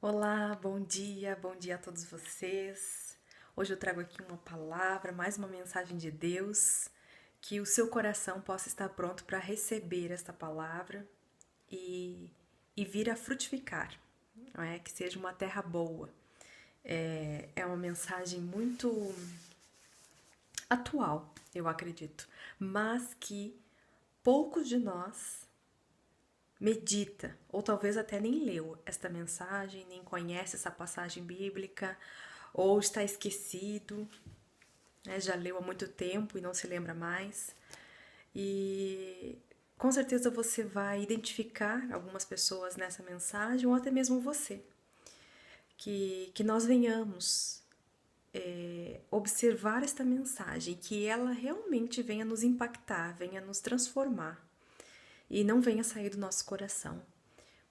Olá, bom dia a todos vocês. Hoje eu trago aqui uma palavra, mais uma mensagem de Deus, que o seu coração possa estar pronto para receber esta palavra e, e vir a frutificar, não é? Que seja uma terra boa. É uma mensagem muito atual, eu acredito, mas que poucos de nós medita, ou talvez até nem leu esta mensagem, nem conhece essa passagem bíblica, ou está esquecido, né? Já leu há muito tempo e não se lembra mais. E com certeza você vai identificar algumas pessoas nessa mensagem, ou até mesmo você. Que nós venhamos observar esta mensagem, que ela realmente venha nos impactar, venha nos transformar e não venha sair do nosso coração.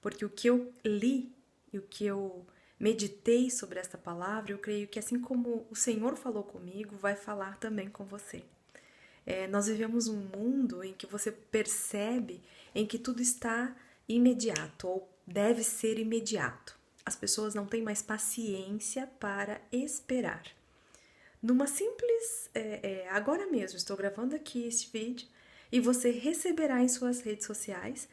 Porque o que eu li e o que eu meditei sobre esta palavra, eu creio que assim como o Senhor falou comigo, vai falar também com você. Nós vivemos um mundo em que você percebe em que tudo está imediato ou deve ser imediato. As pessoas não têm mais paciência para esperar. Numa simples, agora mesmo, estou gravando aqui este vídeo e você receberá em suas redes sociais,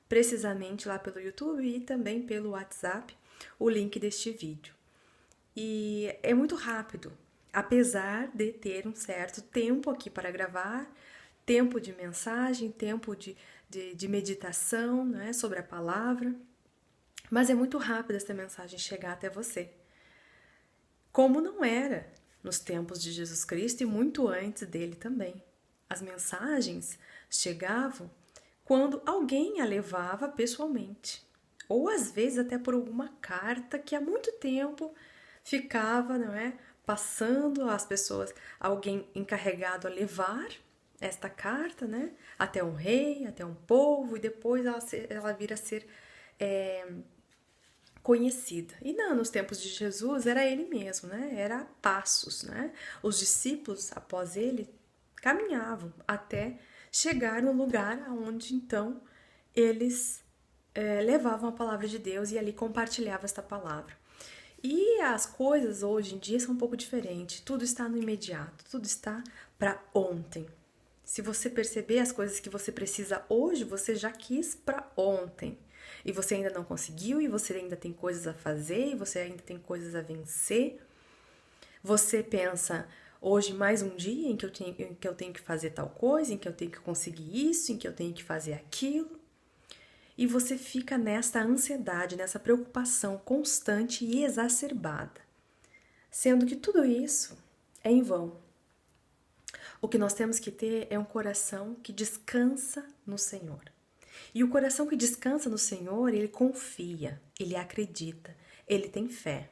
precisamente lá pelo YouTube e também pelo WhatsApp, o link deste vídeo. E é muito rápido, apesar de ter um certo tempo aqui para gravar, tempo de mensagem, tempo de meditação, né, sobre a palavra, mas é muito rápido essa mensagem chegar até você. Como não era nos tempos de Jesus Cristo e muito antes dele também. As mensagens chegavam quando alguém a levava pessoalmente, ou às vezes até por alguma carta que há muito tempo ficava, não é, passando às pessoas, alguém encarregado a levar esta carta, né, até um rei, até um povo, e depois ela vir a ser conhecida. E não, nos tempos de Jesus era ele mesmo, né? Era a passos, né? Os discípulos, após ele, caminhavam até chegar no lugar onde então eles levavam a palavra de Deus e ali compartilhavam esta palavra. E as coisas hoje em dia são um pouco diferentes. Tudo está no imediato, tudo está para ontem. Se você perceber as coisas que você precisa hoje, você já quis para ontem. E você ainda não conseguiu, e você ainda tem coisas a fazer, e você ainda tem coisas a vencer. Você pensa, hoje mais um dia em que eu tenho que fazer tal coisa, em que eu tenho que conseguir isso, em que eu tenho que fazer aquilo. E você fica nesta ansiedade, nessa preocupação constante e exacerbada. Sendo que tudo isso é em vão. O que nós temos que ter é um coração que descansa no Senhor. E o coração que descansa no Senhor, ele confia, ele acredita, ele tem fé,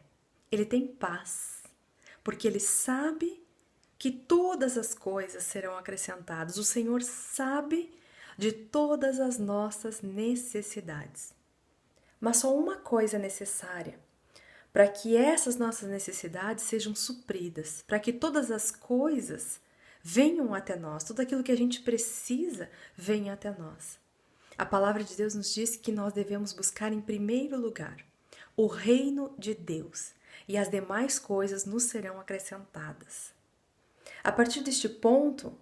ele tem paz, porque ele sabe que todas as coisas serão acrescentadas. O Senhor sabe de todas as nossas necessidades. Mas só uma coisa é necessária para que essas nossas necessidades sejam supridas, para que todas as coisas venham até nós, tudo aquilo que a gente precisa venha até nós. A palavra de Deus nos diz que nós devemos buscar em primeiro lugar o reino de Deus e as demais coisas nos serão acrescentadas. A partir deste ponto,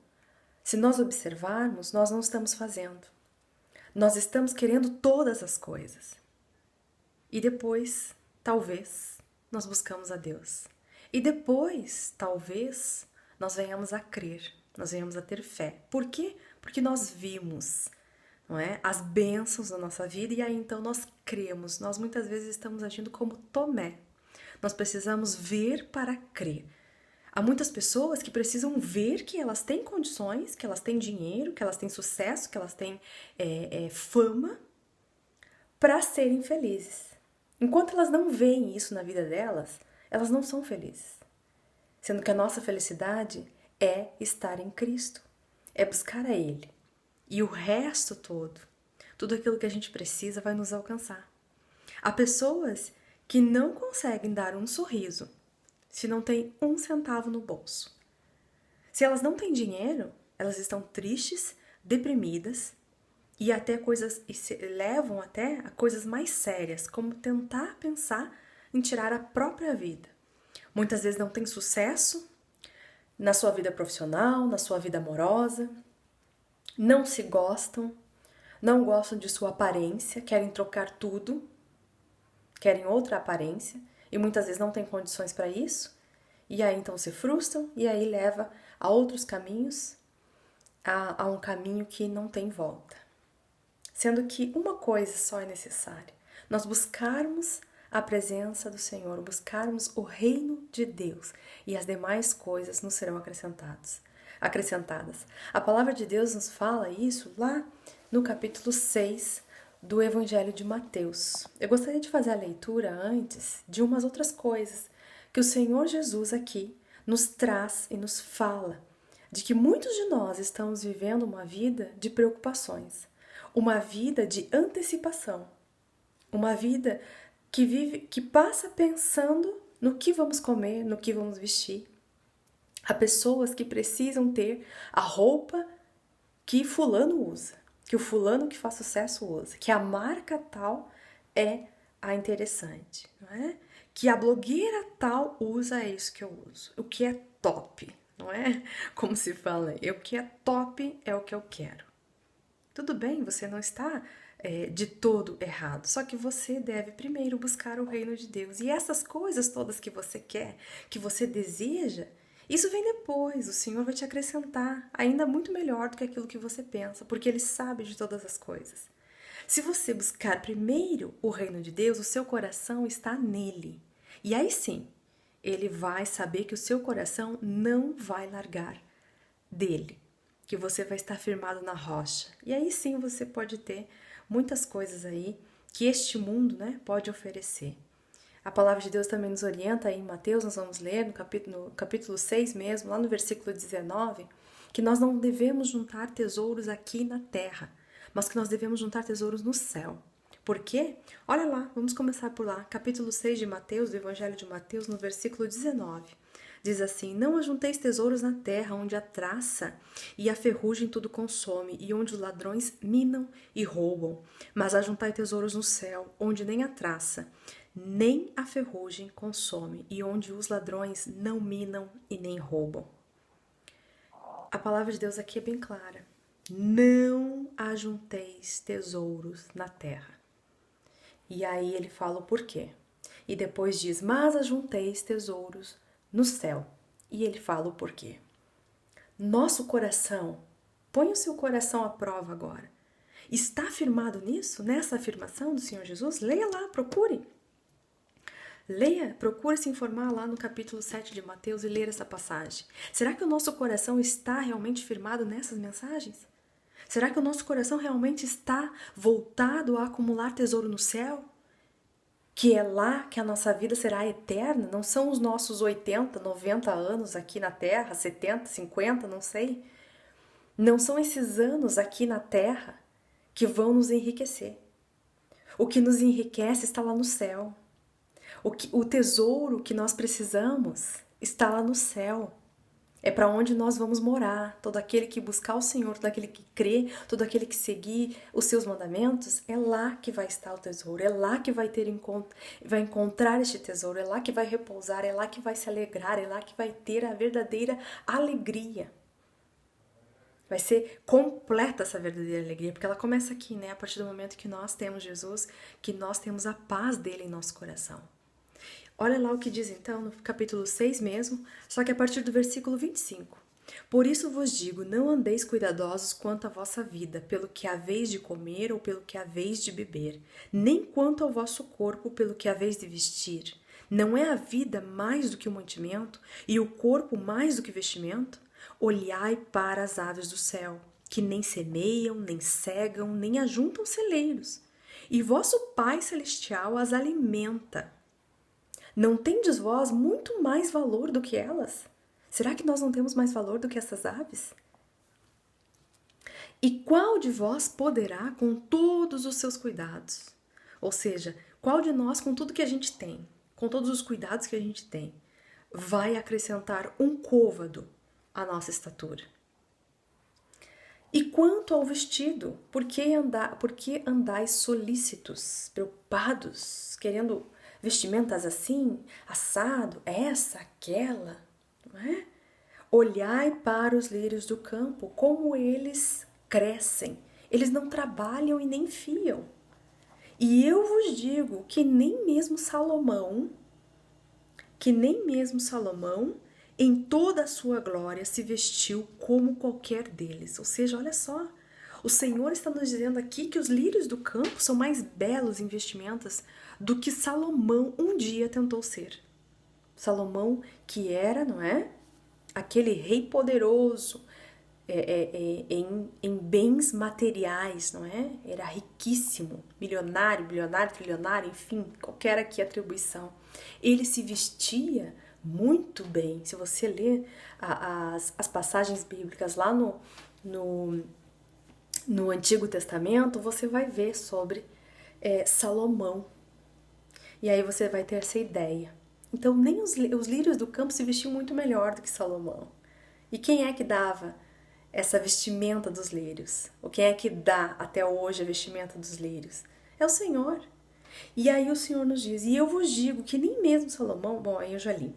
se nós observarmos, nós não estamos fazendo. Nós estamos querendo todas as coisas. E depois, talvez, nós buscamos a Deus. E depois, talvez, nós venhamos a crer, nós venhamos a ter fé. Por quê? Porque nós vimos, não é, as bênçãos da nossa vida e aí então nós cremos. Nós muitas vezes estamos agindo como Tomé. Nós precisamos ver para crer. Há muitas pessoas que precisam ver que elas têm condições, que elas têm dinheiro, que elas têm sucesso, que elas têm fama para serem felizes. Enquanto elas não veem isso na vida delas, elas não são felizes. Sendo que a nossa felicidade é estar em Cristo, é buscar a Ele. E o resto todo, tudo aquilo que a gente precisa vai nos alcançar. Há pessoas que não conseguem dar um sorriso se não tem um centavo no bolso. Se elas não têm dinheiro, elas estão tristes, deprimidas e levam até a coisas mais sérias, como tentar pensar em tirar a própria vida. Muitas vezes não tem sucesso na sua vida profissional, na sua vida amorosa, não se gostam, não gostam de sua aparência, querem trocar tudo, querem outra aparência e muitas vezes não têm condições para isso, e aí então se frustram e aí leva a outros caminhos, a um caminho que não tem volta. Sendo que uma coisa só é necessária, nós buscarmos a presença do Senhor, buscarmos o reino de Deus e as demais coisas nos serão acrescentadas. A palavra de Deus nos fala isso lá no capítulo 6 do Evangelho de Mateus. Eu gostaria de fazer a leitura antes de umas outras coisas que o Senhor Jesus aqui nos traz e nos fala, de que muitos de nós estamos vivendo uma vida de preocupações, uma vida de antecipação, uma vida que passa pensando no que vamos comer, no que vamos vestir. Há pessoas que precisam ter a roupa que fulano usa, que o fulano que faz sucesso usa, que a marca tal é a interessante, não é? Que a blogueira tal usa isso que eu uso, o que é top, não é? Como se fala, o que é top é o que eu quero. Tudo bem, você não está de todo errado, só que você deve primeiro buscar o reino de Deus. E essas coisas todas que você quer, que você deseja, isso vem depois, o Senhor vai te acrescentar, ainda muito melhor do que aquilo que você pensa, porque Ele sabe de todas as coisas. Se você buscar primeiro o reino de Deus, o seu coração está nele. E aí sim, Ele vai saber que o seu coração não vai largar dele, que você vai estar firmado na rocha. E aí sim você pode ter muitas coisas aí que este mundo, né, pode oferecer. A palavra de Deus também nos orienta aí em Mateus, nós vamos ler no capítulo 6 mesmo, lá no versículo 19, que nós não devemos juntar tesouros aqui na terra, mas que nós devemos juntar tesouros no céu. Por quê? Olha lá, vamos começar por lá, capítulo 6 de Mateus, do Evangelho de Mateus, no versículo 19. Diz assim: não ajunteis tesouros na terra, onde a traça e a ferrugem tudo consome, e onde os ladrões minam e roubam. Mas ajuntai tesouros no céu, onde nem a traça, nem a ferrugem consome, e onde os ladrões não minam e nem roubam. A palavra de Deus aqui é bem clara. Não ajunteis tesouros na terra. E aí ele fala o porquê. E depois diz: mas ajunteis tesouros no céu. E ele fala o porquê. Nosso coração, põe o seu coração à prova agora. Está firmado nisso, nessa afirmação do Senhor Jesus? Leia lá, procure. Leia, procure se informar lá no capítulo 7 de Mateus e ler essa passagem. Será que o nosso coração está realmente firmado nessas mensagens? Será que o nosso coração realmente está voltado a acumular tesouro no céu? Que é lá que a nossa vida será eterna? Não são os nossos 80, 90 anos aqui na Terra, 70, 50, não sei. Não são esses anos aqui na Terra que vão nos enriquecer. O que nos enriquece está lá no céu. O tesouro que nós precisamos está lá no céu. É para onde nós vamos morar. Todo aquele que buscar o Senhor, todo aquele que crê, todo aquele que seguir os seus mandamentos, é lá que vai estar o tesouro. É lá que vai encontrar este tesouro. É lá que vai repousar. É lá que vai se alegrar. É lá que vai ter a verdadeira alegria. Vai ser completa essa verdadeira alegria, porque ela começa aqui, né? A partir do momento que nós temos Jesus, que nós temos a paz dele em nosso coração. Olha lá o que diz então no capítulo 6 mesmo, só que a partir do versículo 25. Por isso vos digo, não andeis cuidadosos quanto à vossa vida, pelo que haveis de comer ou pelo que haveis de beber, nem quanto ao vosso corpo, pelo que haveis de vestir. Não é a vida mais do que o mantimento, e o corpo mais do que vestimento? Olhai para as aves do céu, que nem semeiam, nem cegam, nem ajuntam celeiros, e vosso Pai Celestial as alimenta. Não tendes vós muito mais valor do que elas? Será que nós não temos mais valor do que essas aves? E qual de vós poderá com todos os seus cuidados? Ou seja, qual de nós, com tudo que a gente tem, com todos os cuidados que a gente tem, vai acrescentar um côvado à nossa estatura? E quanto ao vestido, por que andais solícitos, preocupados, querendo vestimentas assim, assado, essa, aquela, não é? Olhai para os lírios do campo, como eles crescem. Eles não trabalham e nem fiam. E eu vos digo que nem mesmo Salomão, em toda a sua glória, se vestiu como qualquer deles. Ou seja, olha só, o Senhor está nos dizendo aqui que os lírios do campo são mais belos em vestimentas do que Salomão um dia tentou ser. Salomão, que era, não é? Aquele rei poderoso em bens materiais, não é? Era riquíssimo, milionário, bilionário, trilionário, enfim, qualquer aqui atribuição. Ele se vestia muito bem. Se você ler as passagens bíblicas lá no Antigo Testamento, você vai ver sobre Salomão. E aí você vai ter essa ideia. Então, nem os lírios do campo se vestiam muito melhor do que Salomão. E quem é que dava essa vestimenta dos lírios? Ou quem é que dá até hoje a vestimenta dos lírios? É o Senhor. E aí o Senhor nos diz, e eu vos digo que nem mesmo Salomão, bom, aí eu já li,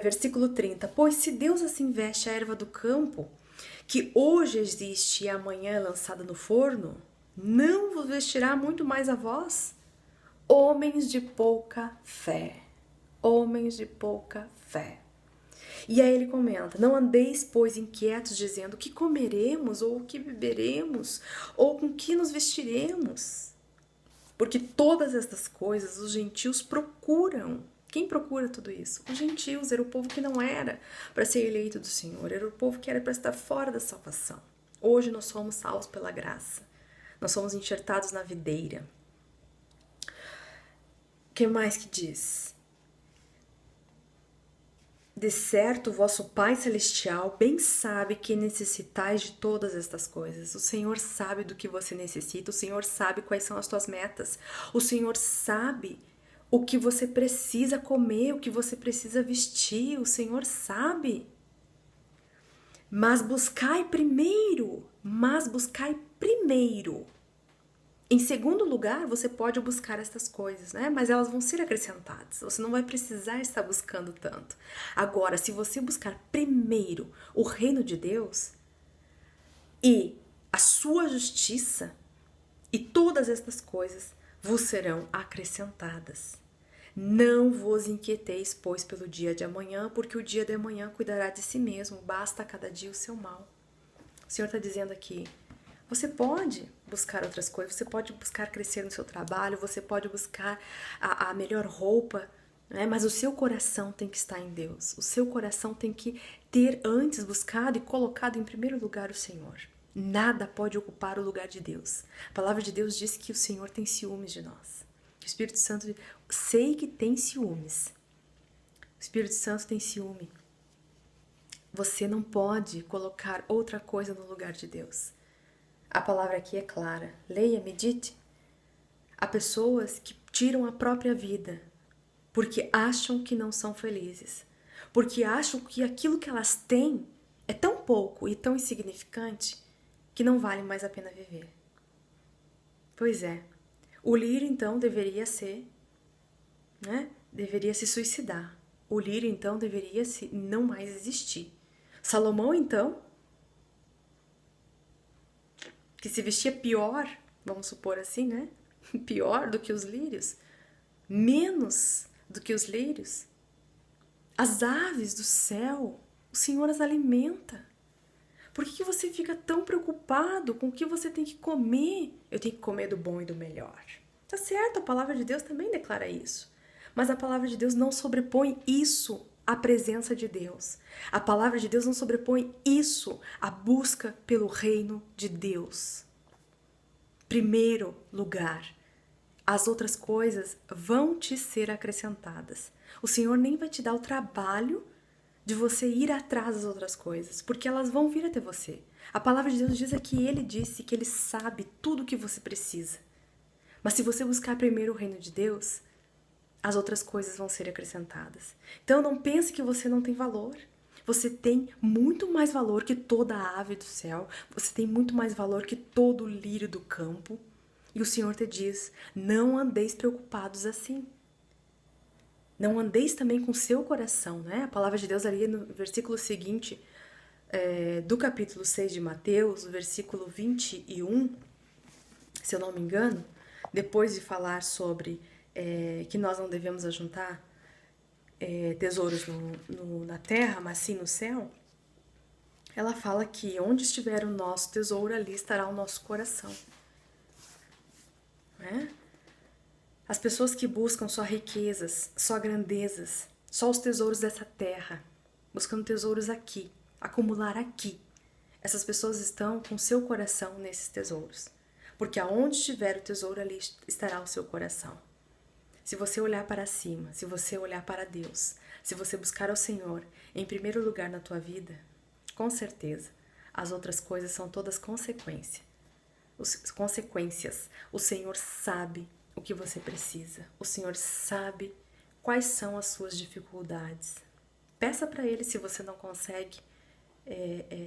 versículo 30, pois se Deus assim veste a erva do campo, que hoje existe e amanhã é lançada no forno, não vos vestirá muito mais a vós? Homens de pouca fé. Homens de pouca fé. E aí ele comenta, não andeis, pois, inquietos, dizendo, o que comeremos, ou o que beberemos, ou com que nos vestiremos? Porque todas estas coisas os gentios procuram. Quem procura tudo isso? Os gentios, era o povo que não era para ser eleito do Senhor, era o povo que era para estar fora da salvação. Hoje nós somos salvos pela graça, nós somos enxertados na videira. O que mais que diz? De certo, o vosso Pai Celestial bem sabe que necessitais de todas estas coisas. O Senhor sabe do que você necessita, o Senhor sabe quais são as tuas metas, o Senhor sabe o que você precisa comer, o que você precisa vestir, o Senhor sabe. Mas buscai primeiro. Em segundo lugar, você pode buscar estas coisas, né? Mas elas vão ser acrescentadas. Você não vai precisar estar buscando tanto. Agora, se você buscar primeiro o reino de Deus e a sua justiça, e todas estas coisas vos serão acrescentadas. Não vos inquieteis, pois, pelo dia de amanhã, porque o dia de amanhã cuidará de si mesmo. Basta a cada dia o seu mal. O Senhor está dizendo aqui, você pode buscar outras coisas, você pode buscar crescer no seu trabalho, você pode buscar a melhor roupa, né? Mas o seu coração tem que estar em Deus. O seu coração tem que ter antes buscado e colocado em primeiro lugar o Senhor. Nada pode ocupar o lugar de Deus. A palavra de Deus diz que o Senhor tem ciúmes de nós. O Espírito Santo, sei que tem ciúmes. O Espírito Santo tem ciúme. Você não pode colocar outra coisa no lugar de Deus. A palavra aqui é clara. Leia, medite. Há pessoas que tiram a própria vida porque acham que não são felizes. Porque acham que aquilo que elas têm é tão pouco e tão insignificante que não vale mais a pena viver. Pois é. O lírio, então, deveria se suicidar. O lírio, então, deveria não mais existir. Salomão, então, que se vestia pior, vamos supor assim, né? Pior do que os lírios, menos do que os lírios. As aves do céu, o Senhor as alimenta. Por que você fica tão preocupado com o que você tem que comer? Eu tenho que comer do bom e do melhor. Tá certo, a palavra de Deus também declara isso. Mas a palavra de Deus não sobrepõe isso à presença de Deus. A palavra de Deus não sobrepõe isso à busca pelo reino de Deus. Primeiro lugar, as outras coisas vão te ser acrescentadas. O Senhor nem vai te dar o trabalho de você ir atrás das outras coisas, porque elas vão vir até você. A palavra de Deus diz que Ele disse que Ele sabe tudo o que você precisa. Mas se você buscar primeiro o reino de Deus, as outras coisas vão ser acrescentadas. Então não pense que você não tem valor. Você tem muito mais valor que toda a ave do céu. Você tem muito mais valor que todo o lírio do campo. E o Senhor te diz, não andeis preocupados assim. Não andeis também com seu coração, né? A palavra de Deus ali no versículo seguinte do capítulo 6 de Mateus, o versículo 21, se eu não me engano, depois de falar sobre que nós não devemos ajuntar tesouros na terra, mas sim no céu, ela fala que onde estiver o nosso tesouro, ali estará o nosso coração. Né? As pessoas que buscam só riquezas, só grandezas, só os tesouros dessa terra, buscando tesouros aqui, acumular aqui, essas pessoas estão com seu coração nesses tesouros. Porque aonde estiver o tesouro, ali estará o seu coração. Se você olhar para cima, se você olhar para Deus, se você buscar ao Senhor em primeiro lugar na tua vida, com certeza, as outras coisas são todas consequências. O Senhor sabe o que você precisa. O Senhor sabe quais são as suas dificuldades. Peça para Ele se você não consegue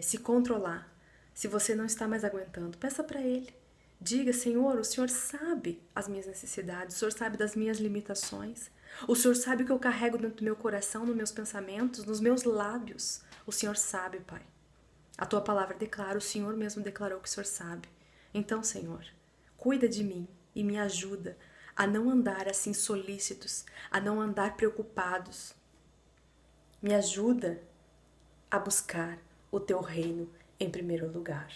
se controlar, se você não está mais aguentando. Peça para Ele. Diga, Senhor, o Senhor sabe as minhas necessidades, o Senhor sabe das minhas limitações, o Senhor sabe o que eu carrego dentro do meu coração, nos meus pensamentos, nos meus lábios. O Senhor sabe, Pai. A Tua palavra declara, o Senhor mesmo declarou que o Senhor sabe. Então, Senhor, cuida de mim e me ajuda a não andar assim solícitos, a não andar preocupados. Me ajuda a buscar o Teu reino em primeiro lugar.